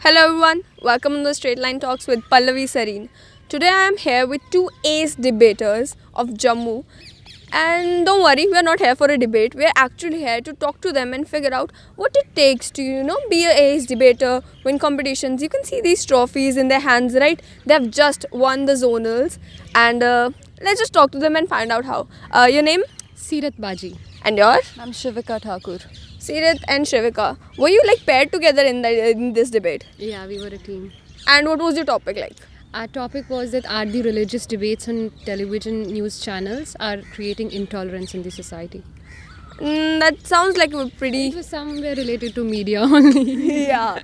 Hello everyone, welcome to the Straight Line Talks with Pallavi Sareen. Today I am here with two ace debaters of Jammu. And don't worry, we are not here for a debate. We are actually here to talk to them and figure out what it takes to, be a ace debater, win competitions. You can see these trophies in their hands, right? They have just won the zonals. And let's just talk to them and find out how. Your name? Seerat Baji. And yours? I'm Shivika Thakur. Sirat and Shivika. Were you like paired together in this debate? Yeah, we were a team. And what was your topic like? Our topic was that are the religious debates on television news channels are creating intolerance in the society. That sounds like a pretty... It was somewhere related to media only. Yeah.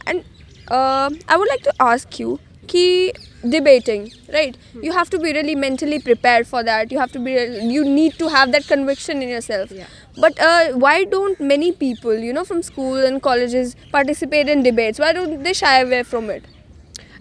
And I would like to ask you, ki debating, right? You have to be really mentally prepared for that. You need to have that conviction in yourself. Yeah. But why don't many people, from school and colleges participate in debates? Why don't they shy away from it?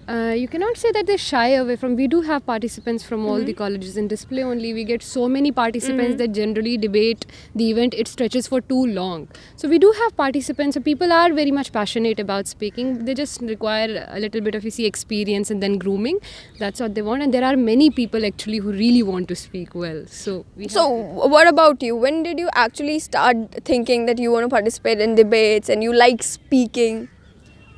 You cannot say that they shy away from. We do have participants from all the colleges. In display only, we get so many participants that generally debate the event. It stretches for too long. So we do have participants. So people are very much passionate about speaking. They just require a little bit of experience and then grooming. That's what they want. And there are many people actually who really want to speak well. So what about you? When did you actually start thinking that you want to participate in debates and you like speaking?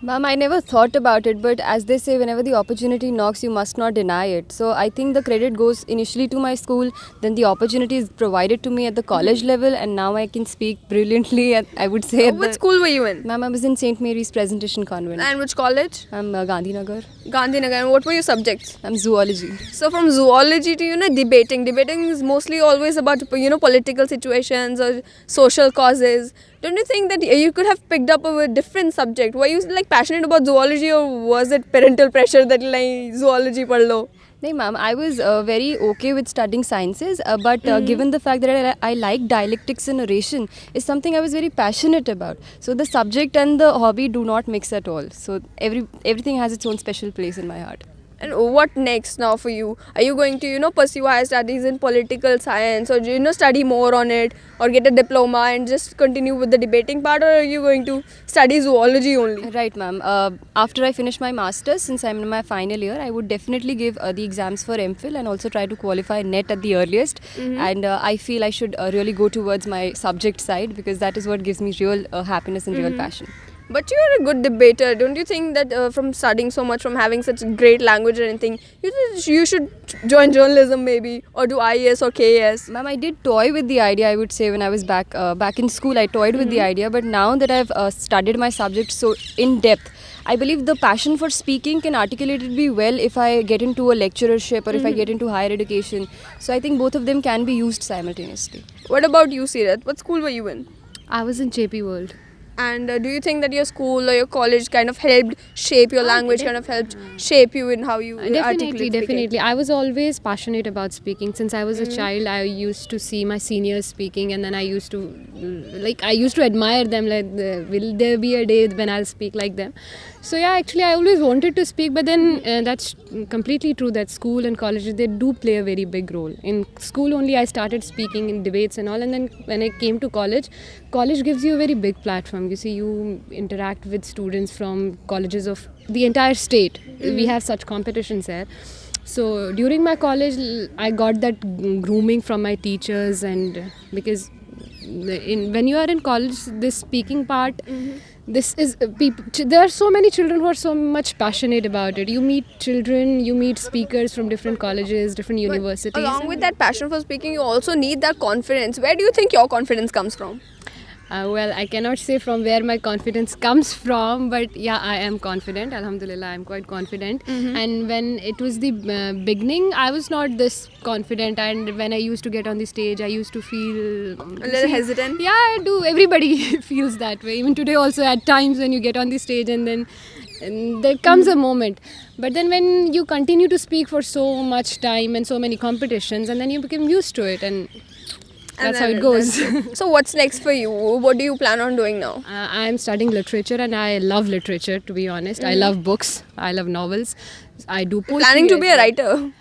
Ma'am, I never thought about it, but as they say, whenever the opportunity knocks, you must not deny it. So I think the credit goes initially to my school, then the opportunity is provided to me at the college level, and now I can speak brilliantly, I would say. What school were you in? Ma'am, I was in St. Mary's Presentation Convent. And which college? I'm Gandhinagar. Gandhinagar. And what were your subjects? I'm zoology. So from zoology to debating is mostly always about political situations or social causes. Don't you think that you could have picked up a different subject? Were you like passionate about zoology, or was it parental pressure that like zoology padh lo? No, ma'am, I was very okay with studying sciences, but given the fact that I like dialectics and narration is something I was very passionate about. So the subject and the hobby do not mix at all. So everything has its own special place in my heart. And what next now for you? Are you going to, pursue higher studies in political science, or study more on it, or get a diploma and just continue with the debating part, or are you going to study zoology only? Right, ma'am. After I finish my master's, since I'm in my final year, I would definitely give the exams for MPhil and also try to qualify NET at the earliest. And I feel I should really go towards my subject side, because that is what gives me real happiness and real passion. But you're a good debater. Don't you think that from studying so much, from having such great language or anything, you should join journalism maybe, or do IAS or KAS? Ma'am, I did toy with the idea, I would say, when I was back in school. I toyed with the idea, but now that I've studied my subject so in depth, I believe the passion for speaking can articulate it be well if I get into a lecturership or if I get into higher education. So I think both of them can be used simultaneously. What about you, Sirat? What school were you in? I was in JP World. And do you think that your school or your college kind of helped shape your language, kind of helped shape you in how you articulate Definitely. I was always passionate about speaking. Since I was a child, I used to see my seniors speaking, and then I used to admire them. Like, will there be a day when I'll speak like them? So yeah, actually, I always wanted to speak, but then that's completely true that school and colleges, they do play a very big role. In school only, I started speaking in debates and all, and then when I came to college gives you a very big platform. You see, you interact with students from colleges of the entire state. We have such competitions there. So during my college, I got that grooming from my teachers, and because when you are in college, this speaking part, this is there are so many children who are so much passionate about it. You meet children, you meet speakers from different colleges, different universities. Along with that passion for speaking, you also need that confidence. Where do you think your confidence comes from? Well, I cannot say from where my confidence comes from, but yeah, I am confident. Alhamdulillah, I am quite confident. And when it was the beginning, I was not this confident. And when I used to get on the stage, I used to feel a little hesitant. Yeah, I do. Everybody feels that way. Even today, also at times when you get on the stage, and then there comes a moment. But then when you continue to speak for so much time and so many competitions, and then you become used to it, and that's how it goes. So what's next for you? What do you plan on doing now? I'm studying literature, and I love literature, to be honest. I love books. I love novels. I do poetry. Planning to be a writer?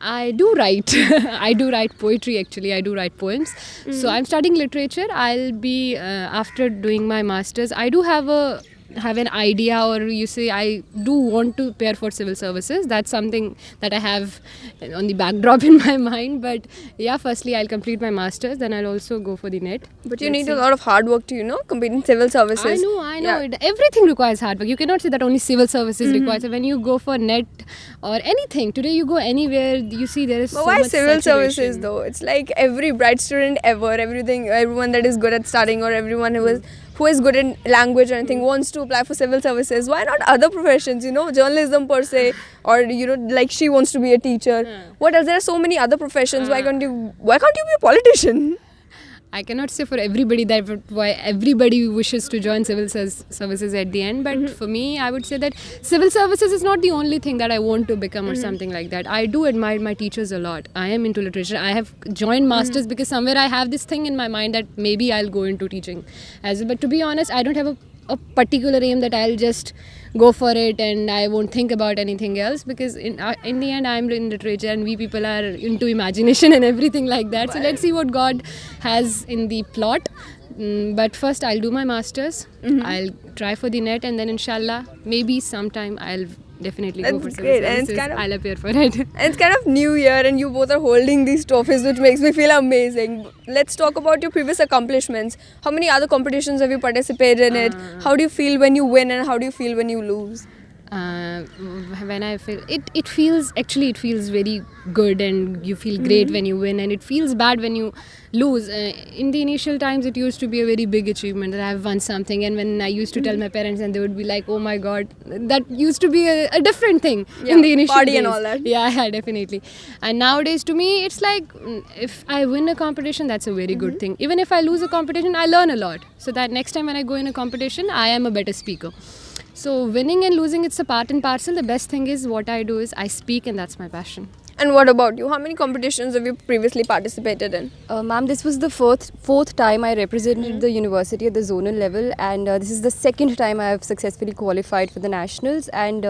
I do write. I do write poetry, actually. I do write poems. So I'm studying literature. I'll be, after doing my master's, I do have a have an idea, or you say I do want to prepare for civil services. That's something that I have on the backdrop in my mind. But yeah, firstly I'll complete my masters, then I'll also go for the net. But you need a lot of hard work to compete in civil services. I know. Everything requires hard work. You cannot say that only civil services requires. When you go for net or anything, today you go anywhere, you see there is But so why much civil services saturation. though? It's like every bright student ever, everyone that is good at studying, or everyone who is good in language or anything wants to apply for civil services. Why not other professions? Journalism per se, or like she wants to be a teacher. What else? There are so many other professions. Why can't you be a politician? I cannot say for everybody that why everybody wishes to join civil services at the end, but for me, I would say that civil services is not the only thing that I want to become or something like that. I do admire my teachers a lot. I am into literature. I have joined masters because somewhere I have this thing in my mind that maybe I'll go into teaching as well. But to be honest, I don't have a particular aim that I'll just go for it and I won't think about anything else, because in the end I'm in literature and we people are into imagination and everything like that. So let's see what God has in the plot. But first I'll do my masters. I'll try for the net, and then inshallah maybe sometime I'll definitely go for That's civil great. And services. I'll appear for it. And it's kind of new year and you both are holding these trophies, which makes me feel amazing. Let's talk about your previous accomplishments. How many other competitions have you participated in it? How do you feel when you win, and how do you feel when you lose? When I feel it feels very good, and you feel great when you win, and it feels bad when you lose. In the initial times it used to be a very big achievement that I've won something, and when I used to tell my parents, and they would be like, oh my god, that used to be a different thing in the initial party days. and all that. Yeah, definitely. And nowadays to me it's like, if I win a competition, that's a very good thing. Even if I lose a competition, I learn a lot, so that next time when I go in a competition I am a better speaker. So winning and losing, it's a part and parcel. The best thing is what I do is I speak, and that's my passion. And what about you? How many competitions have you previously participated in? Ma'am, this was the fourth time I represented the university at the zonal level, and this is the second time I have successfully qualified for the nationals. And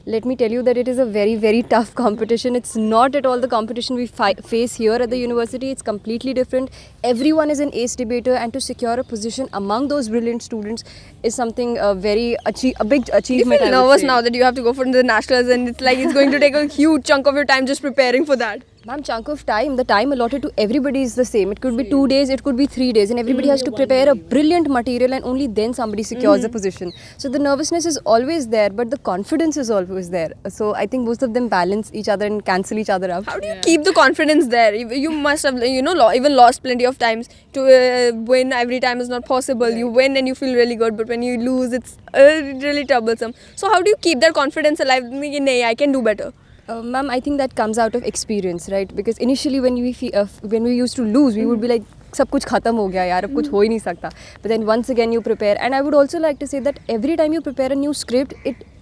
let me tell you that it is a very, very tough competition. It's not at all the competition we face here at the university. It's completely different. Everyone is an ace debater, and to secure a position among those brilliant students is something a big achievement. Do you feel nervous now that you have to go for the nationals, and it's like it's going to take a huge chunk of your time just preparing for that? Ma'am, chunk of time, the time allotted to everybody is the same. It could be 2 days, it could be 3 days, and everybody has to prepare a brilliant material, and only then somebody secures a position. So the nervousness is always there, but the confidence is always there. So I think both of them balance each other and cancel each other out. How do you keep the confidence there? You must have, even lost plenty of times. To win every time is not possible. Right. You win and you feel really good, but when you lose, it's really troublesome. So how do you keep that confidence alive? Nay, I can do better. Ma'am, I think that comes out of experience, right? Because initially when we used to lose, we would be like, सब कुछ खत्म हो गया यार, अब कुछ हो ही नहीं सकता. But then once again you prepare, and I would also like to say that every time you prepare a new script,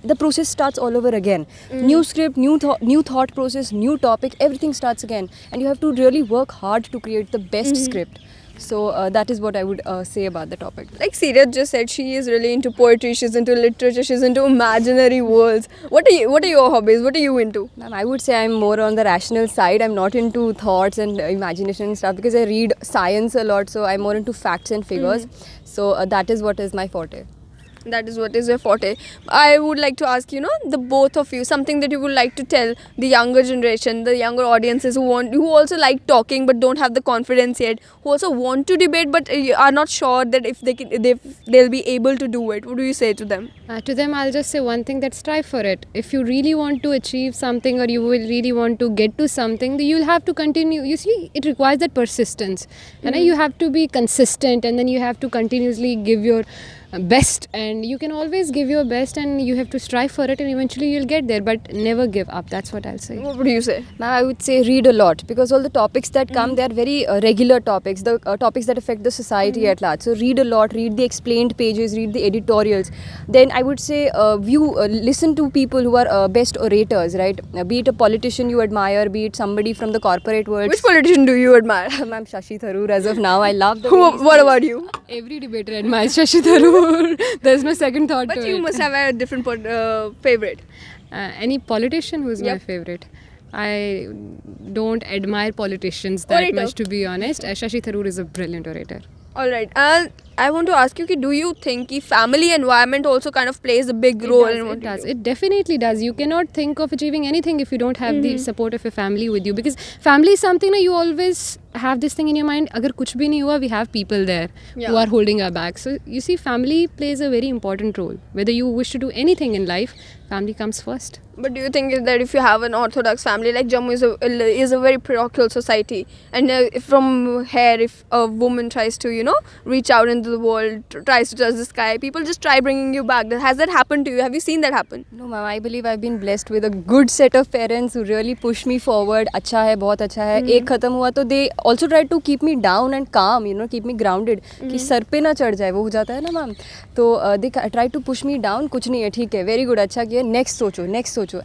the process starts all over again. New script, new thought process, new topic, everything starts again, and you have to really work hard to create the best script. So that is what I would say about the topic. Like Seerat just said, she is really into poetry, she's into literature, she's into imaginary worlds. What are your hobbies? What are you into? Ma'am, I would say I'm more on the rational side. I'm not into thoughts and imagination and stuff, because I read science a lot, so I'm more into facts and figures. So that is what is my forte. That is what is your forte. I would like to ask, the both of you, something that you would like to tell the younger generation, the younger audiences who also like talking but don't have the confidence yet, who also want to debate but are not sure that if they'll be able to do it. What do you say to them? To them, I'll just say one thing, that strive for it. If you really want to achieve something, or you will really want to get to something, you'll have to continue. You see, it requires that persistence. And you have to be consistent, and then you have to continuously give your best, and you can always give your best, and you have to strive for it, and eventually you'll get there, but never give up. That's what I'll say. What would you say? Now I would say read a lot, because all the topics that come, they are very regular topics, the topics that affect the society at large. So read a lot, read the explained pages, read the editorials. Then I would say listen to people who are best orators, right? Be it a politician you admire, be it somebody from the corporate world. Which politician do you admire? Ma'am, Shashi Thakur as of now. I love the What about you? Every debater admires Shashi Thakur. There's no second thought But to you it. must have a different favorite. Any politician who's my favorite? I don't admire politicians that Orator. much, to be honest. Shashi Tharoor is a brilliant orator. All right. I want to ask you, कि do you think कि family environment also kind of plays a big role in what It you does. do? It definitely does. You cannot think of achieving anything if you don't have the support of your family with you. Because family is something that you always have this thing in your mind. अगर कुछ भी नहीं हुआ, we have people there who Yeah. are holding our back. So you see, family plays a very important role. Whether you wish to do anything in life, family comes first. But do you think that if you have an orthodox family, like Jammu is a very parochial society, and if from here, if a woman tries to reach out into the world, tries to touch the sky, people just try bringing you back. Has that happened to you? Have you seen that happen? No, ma'am. I believe I've been blessed with a good set of parents who really push me forward. अच्छा है, बहुत अच्छा है. एक खत्म हुआ तो they also try to keep me down and calm, keep me grounded. कि सर पे ना चढ़ जाए, वो हो जाता है ना मैम. तो they try to push me down. कुछ नहीं है, ठीक है, very good, अच्छा किया. Next सोचो.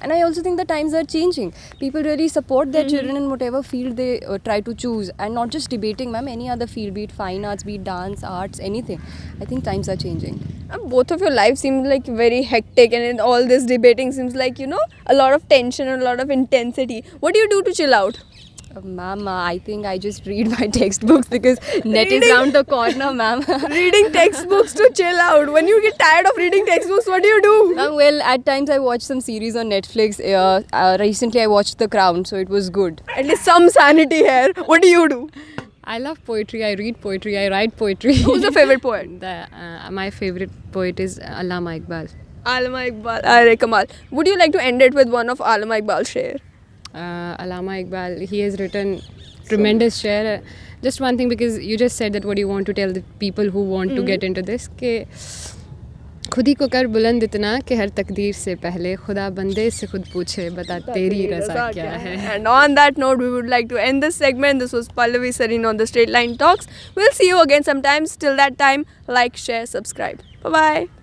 And I also think the times are changing. People really support their children in whatever field they try to choose, and not just debating, ma'am. Any other field, be it fine arts, be it dance, arts, anything. I think times are changing. Both of your lives seem like very hectic, and in all this debating seems like a lot of tension and a lot of intensity. What do you do to chill out? Ma'am, I think I just read my textbooks because net is round the corner, ma'am. Reading textbooks to chill out. When you get tired of reading textbooks, what do you do? Well, at times I watch some series on Netflix. Recently I watched The Crown, so it was good. At least some sanity here. What do you do? I love poetry. I read poetry. I write poetry. Who's your favorite poet? My favorite poet is Allama Iqbal. Allama Iqbal. Arey Kamal. Would you like to end it with one of Allama Iqbal's share? Allama Iqbal, he has written tremendous share. Just one thing, because you just said that what do you want to tell the people who want to get into this, कि खुद ही को कर बुलंद इतना कि हर तकदीर से पहले खुदा बंदे से खुद पूछे बता तेरी रज़ा क्या है. And on that note, we would like to end this segment. This was Pallavi Sareen on the Straight Line Talks. We'll see you again sometimes. Till that time, like, share, subscribe. Bye-bye.